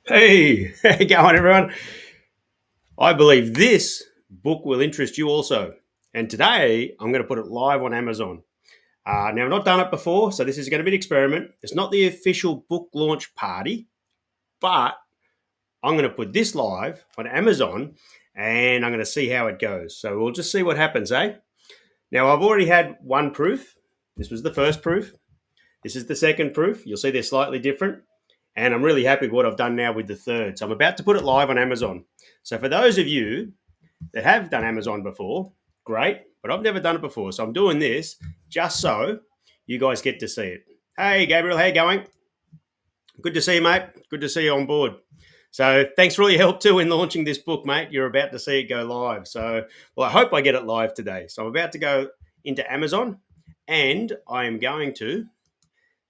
Hey, how you going, everyone? I believe this book will interest you also. And today I'm going to put it live on Amazon. Now, I've not done it before, so this is going to be an experiment. It's not the official book launch party, but I'm going to put this live on Amazon and I'm going to see how it goes. So we'll just see what happens, eh? Now, I've already had one proof. This was the first proof. This is the second proof. You'll see they're slightly different. And I'm really happy with what I've done now with the third. So I'm about to put it live on Amazon. So for those of you that have done Amazon before, great, but I've never done it before. So I'm doing this just so you guys get to see it. Hey, Gabriel, how you going? Good to see you, mate. Good to see you on board. So thanks for all your help too in launching this book, mate. You're about to see it go live. So, well, I hope I get it live today. So I'm about to go into Amazon and I am going to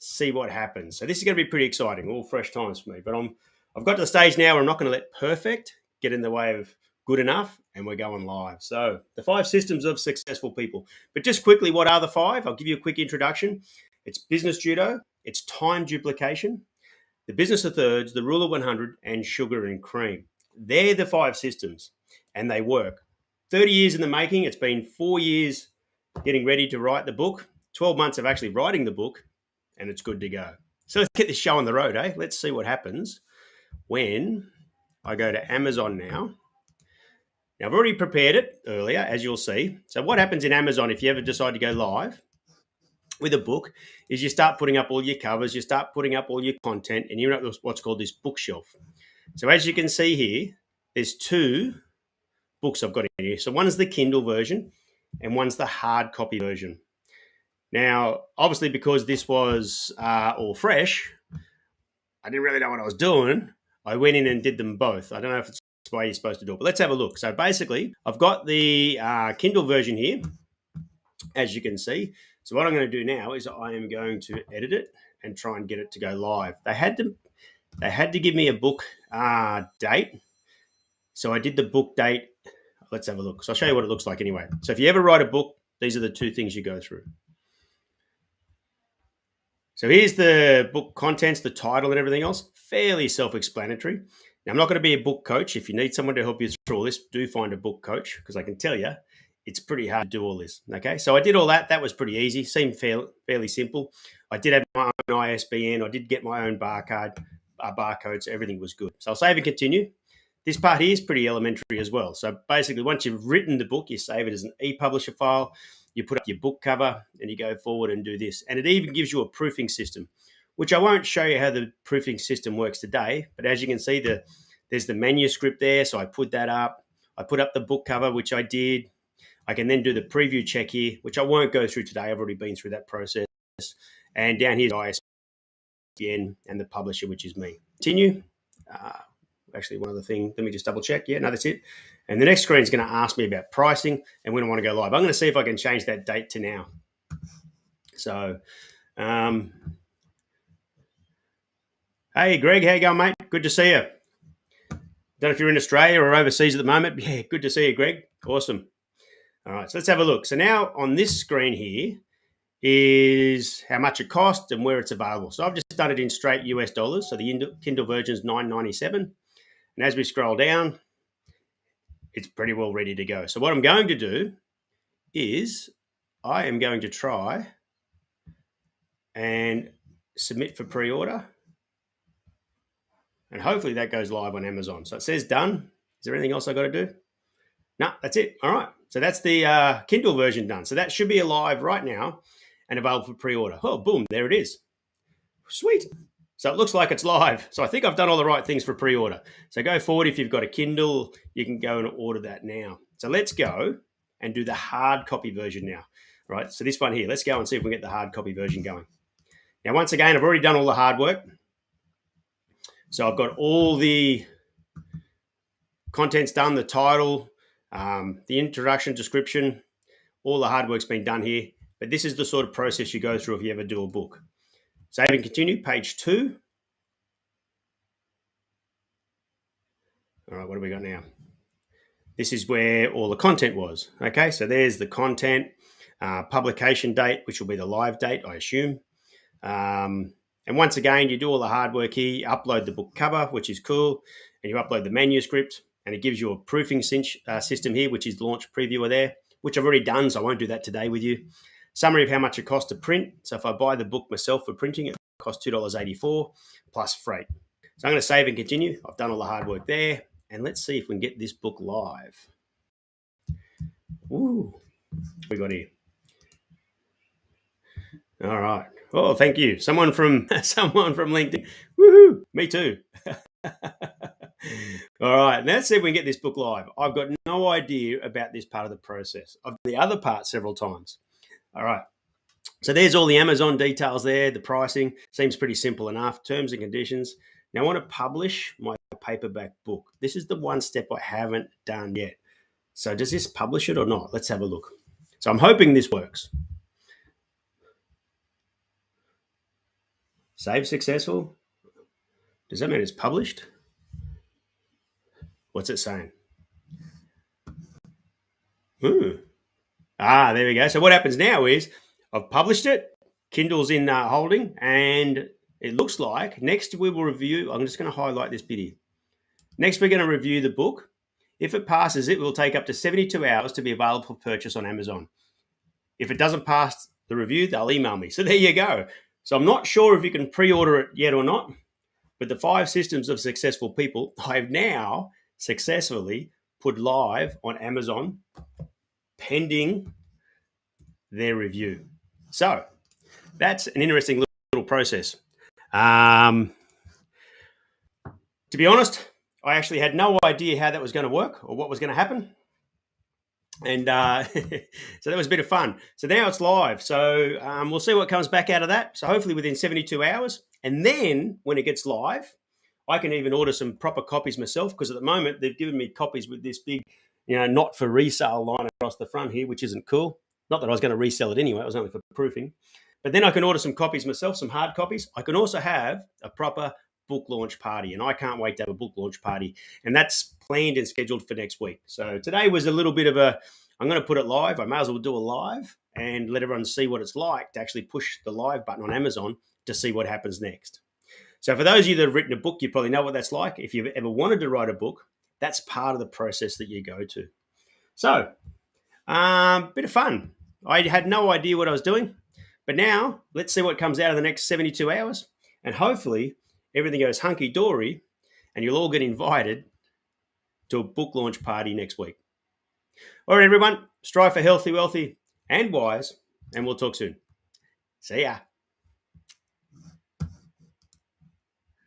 see what happens. So this is going to be pretty exciting, all fresh times for me. But I've got to the stage now where I'm not going to let perfect get in the way of good enough, and we're going live. So the 5 systems of successful people. But just quickly, what are the 5? I'll give you a quick introduction. It's business judo, it's time duplication, the business of thirds, the rule of 100, and sugar and cream. They're the 5 systems, and they work. 30 years in the making. It's been 4 years getting ready to write the book, 12 months of actually writing the book, and it's good to go. So let's get this show on the road, eh? Let's see what happens when I go to Amazon now. Now, I've already prepared it earlier, as you'll see. So what happens in Amazon if you ever decide to go live with a book is you start putting up all your covers, you start putting up all your content, and you're at what's called this bookshelf. So as you can see here, there's 2 books I've got in here. So one's the Kindle version and one's the hard copy version. Now, obviously, because this was all fresh, I didn't really know what I was doing. I went in and did them both. I don't know if it's the way you're supposed to do it, but let's have a look. So basically, I've got the Kindle version here, as you can see. So what I'm going to do now is I am going to edit it and try and get it to go live. They had to give me a book date. So I did the book date. Let's have a look. So I'll show you what it looks like anyway. So if you ever write a book, these are the 2 things you go through. So here's the book contents, the title and everything else. Fairly self-explanatory. Now, I'm not going to be a book coach. If you need someone to help you through all this, do find a book coach because I can tell you it's pretty hard to do all this. Okay, so I did all that. That was pretty easy. Seemed fairly simple. I did have my own ISBN. I did get my own barcodes. Everything was good. So I'll save and continue. This part here is pretty elementary as well. So basically, once you've written the book, you save it as an e-publisher file. You put up your book cover and you go forward and do this. And it even gives you a proofing system, which I won't show you how the proofing system works today. But as you can see, there's the manuscript there. So I put that up. I put up the book cover, which I did. I can then do the preview check here, which I won't go through today. I've already been through that process. And down here is ISBN and the publisher, which is me. Continue. Actually, one other thing, let me just double check. Yeah, no, that's it. And the next screen is going to ask me about pricing and when I want to go live. I'm going to see if I can change that date to now. So, hey, Greg, how you going, mate? Good to see you. Don't know if you're in Australia or overseas at the moment. Yeah, good to see you, Greg. Awesome. All right, so let's have a look. So now on this screen here is how much it costs and where it's available. So I've just done it in straight US dollars. So the Kindle version is $9.97. And as we scroll down, it's pretty well ready to go. So what I'm going to do is I am going to try and submit for pre-order. And hopefully that goes live on Amazon. So it says done. Is there anything else I got to do? No, that's it. All right. So that's the Kindle version done. So that should be alive right now and available for pre-order. Oh, boom, there it is. Sweet. So it looks like it's live. So I think I've done all the right things for pre-order. So go forward. If you've got a Kindle, you can go and order that now. So let's go and do the hard copy version now. Right. So this one here, let's go and see if we can get the hard copy version going. Now, once again, I've already done all the hard work. So I've got all the contents done, the title, the introduction, description, all the hard work's been done here. But this is the sort of process you go through if you ever do a book. Save and continue, page 2. All right, what do we got now? This is where all the content was. Okay, so there's the content, publication date, which will be the live date, I assume. And And once again, you do all the hard work here. You upload the book cover, which is cool, and you upload the manuscript, and it gives you a proofing system here, which is the launch previewer there, which I've already done, so I won't do that today with you. Summary of how much it costs to print. So if I buy the book myself for printing, it costs $2.84 plus freight. So I'm going to save and continue. I've done all the hard work there, and let's see if we can get this book live. Ooh, what we got here? All right. Oh, thank you. Someone from LinkedIn. Woohoo! Me too. All right. Now let's see if we can get this book live. I've got no idea about this part of the process. I've done the other part several times. All right. So there's all the Amazon details there. The pricing seems pretty simple enough. Terms and conditions. Now I want to publish my paperback book. This is the one step I haven't done yet. So does this publish it or not? Let's have a look. So I'm hoping this works. Save successful. Does that mean it's published? What's it saying? There we go. So what happens now is I've published it. Kindle's in holding, and it looks like next we will review. I'm just going to highlight this bit here. Next, we're going to review the book. If it passes, it will take up to 72 hours to be available for purchase on Amazon. If it doesn't pass the review, they'll email me. So there you go. So I'm not sure if you can pre-order it yet or not, but the 5 systems of successful people I've now successfully put live on Amazon pending their review. So that's an interesting little process. To be honest, I actually had no idea how that was going to work or what was going to happen. And so that was a bit of fun. So now it's live. So we'll see what comes back out of that. So hopefully within 72 hours. And then when it gets live, I can even order some proper copies myself, because at the moment they've given me copies with this big, not for resale line across the front here, which isn't cool. Not that I was going to resell it anyway. It was only for proofing. But then I can order some copies myself, some hard copies. I can also have a proper book launch party, and I can't wait to have a book launch party. And that's planned and scheduled for next week. So today was a little bit of I'm going to put it live. I may as well do a live and let everyone see what it's like to actually push the live button on Amazon to see what happens next. So for those of you that have written a book, you probably know what that's like. If you've ever wanted to write a book, that's part of the process that you go to. So, bit of fun. I had no idea what I was doing, but now let's see what comes out of the next 72 hours. And hopefully everything goes hunky-dory and you'll all get invited to a book launch party next week. All right, everyone, strive for healthy, wealthy, and wise, and we'll talk soon. See ya.